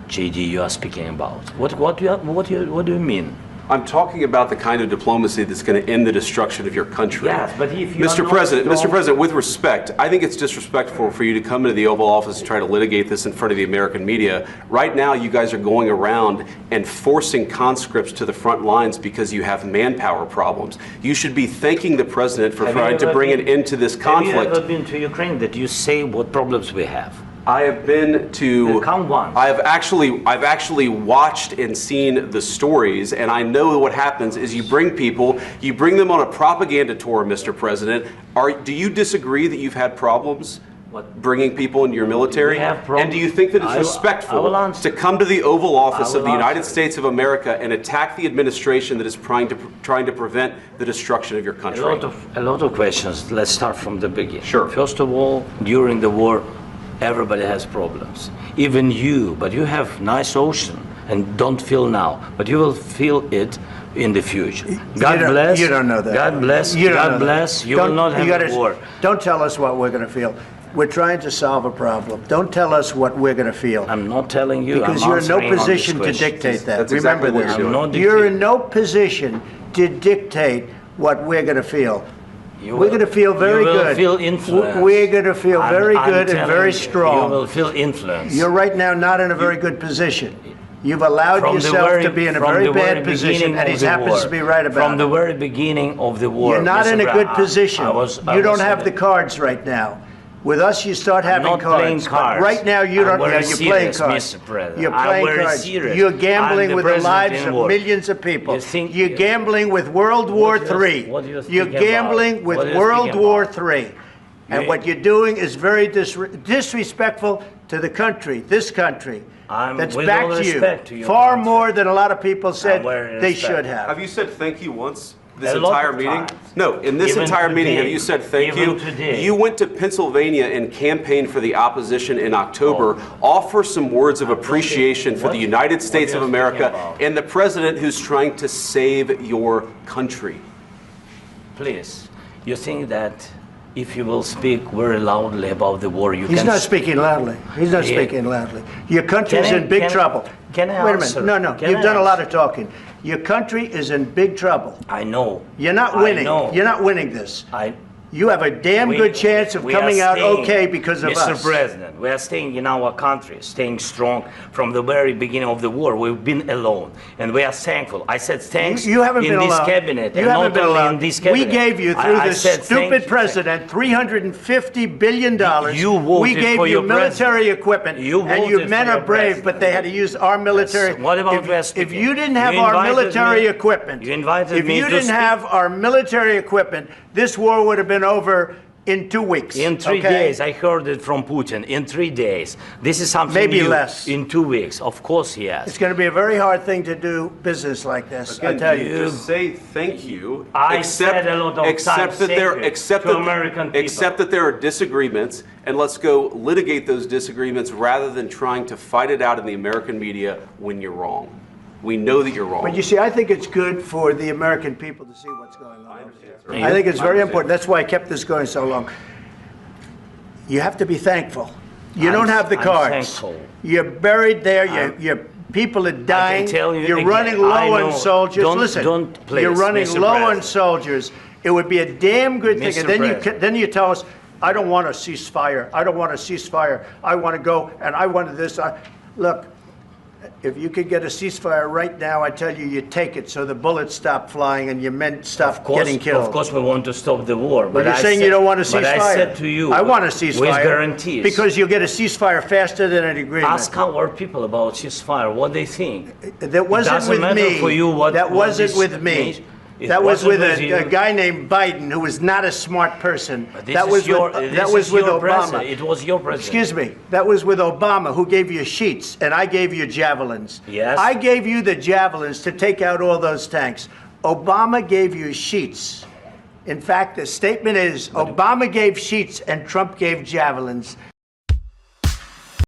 JD, you are speaking about? What do you mean? I'm talking about the kind of diplomacy that's going to end the destruction of your country. Yes, but if you Mr. President, with respect, I think it's disrespectful for you to come into the Oval Office and try to litigate this in front of the American media. Right now, you guys are going around and forcing conscripts to the front lines because you have manpower problems. You should be thanking the president for trying to bring an end to this conflict. Have you ever been to Ukraine that you say what problems we have? I have been to. Come once. I've actually watched and seen the stories, and I know what happens is you bring them on a propaganda tour, Mr. President. Do you disagree that you've had problems bringing people into your military? And do you think that it's respectful to come to the Oval Office of the United States of America and attack the administration that is trying to prevent the destruction of your country? A lot of questions. Let's start from the beginning. Sure. First of all, during the war, everybody has problems, even you, but you have nice ocean and don't feel now, but you will feel it in the future. God bless. You don't know that. God bless. God bless. You will not have a war. Don't tell us what we're going to feel. We're trying to solve a problem. Don't tell us what we're going to feel. I'm not telling you. Because you're in no position to dictate that. That's Remember exactly this. You're in no position to dictate what we're going to feel. We're going to feel very good. You will feel influence. We're going to feel very good and very strong. You will feel influence. You're right now not in a very good position. You've allowed yourself to be in a very bad position, and he happens to be right about it. From the very beginning of the war. You're not in a good position. You don't have the cards right now. With us, you start having cards. But right now, you don't. You're playing cards. You're playing cards. You're gambling with the lives of millions of people. You're gambling with World War III. You're gambling with World War III. And what you're doing is very disrespectful to the country, this country, that's backed you far more than a lot of people said they should have. Have you said thank you once? This entire meeting? No, in this entire meeting, have you said thank you? You went to Pennsylvania and campaigned for the opposition in October. Offer some words of appreciation for the United States of America and the president who's trying to save your country. Please, you think that if you will speak very loudly about the war, you can... He's not speaking loudly. He's not speaking loudly. Your country is in big trouble. Can I Wait a minute. No, you've done a lot of talking. Your country is in big trouble. I know. You're not winning. You're not winning this. You have a damn good chance of coming out okay because of us. Mr. President, we are staying in our country, staying strong from the very beginning of the war. We've been alone, and we are thankful. I said thanks you haven't been in this alone. cabinet, you and haven't not been only alone. in this cabinet. We gave you, through this stupid president, $350 billion. You voted we gave for you your military equipment, and your men are brave, but they had to use our military. What about if you didn't have our military equipment, if you didn't have our military equipment, this war would have been over in 2 weeks. In 3 days. I heard it from Putin. In 3 days. This is something maybe new. Less. In 2 weeks. Of course he has. It's going to be a very hard thing to do business like this. Again, I tell you. Just say thank you. I said a lot of times except that there are disagreements, and let's go litigate those disagreements rather than trying to fight it out in the American media when you're wrong. We know that you're wrong. But you see, I think it's good for the American people to see what's going on. I think it's very important. That's why I kept this going so long. You have to be thankful. You don't have the cards. Thankful. You're buried there. Your people are dying. I can tell you You're again, running low on soldiers. Listen, you're running low on soldiers. It would be a damn good thing. And then you tell us, I don't want a ceasefire. I don't want a ceasefire. I want to go and I want this. Look. If you could get a ceasefire right now, I tell you, you take it so the bullets stop flying and your men stop getting killed. Of course, we want to stop the war. But you're saying you don't want a ceasefire. But I said to you, I want a ceasefire. With guarantees. Because you'll get a ceasefire faster than an agreement. Ask our people about ceasefire, what they think. That wasn't with me. For you that wasn't with me. That was with a guy named Biden, who was not a smart person. That was with Obama. It was your president. Excuse me. That was with Obama, who gave you sheets, and I gave you javelins. Yes. I gave you the javelins to take out all those tanks. Obama gave you sheets. In fact, the statement is Obama gave sheets and Trump gave javelins.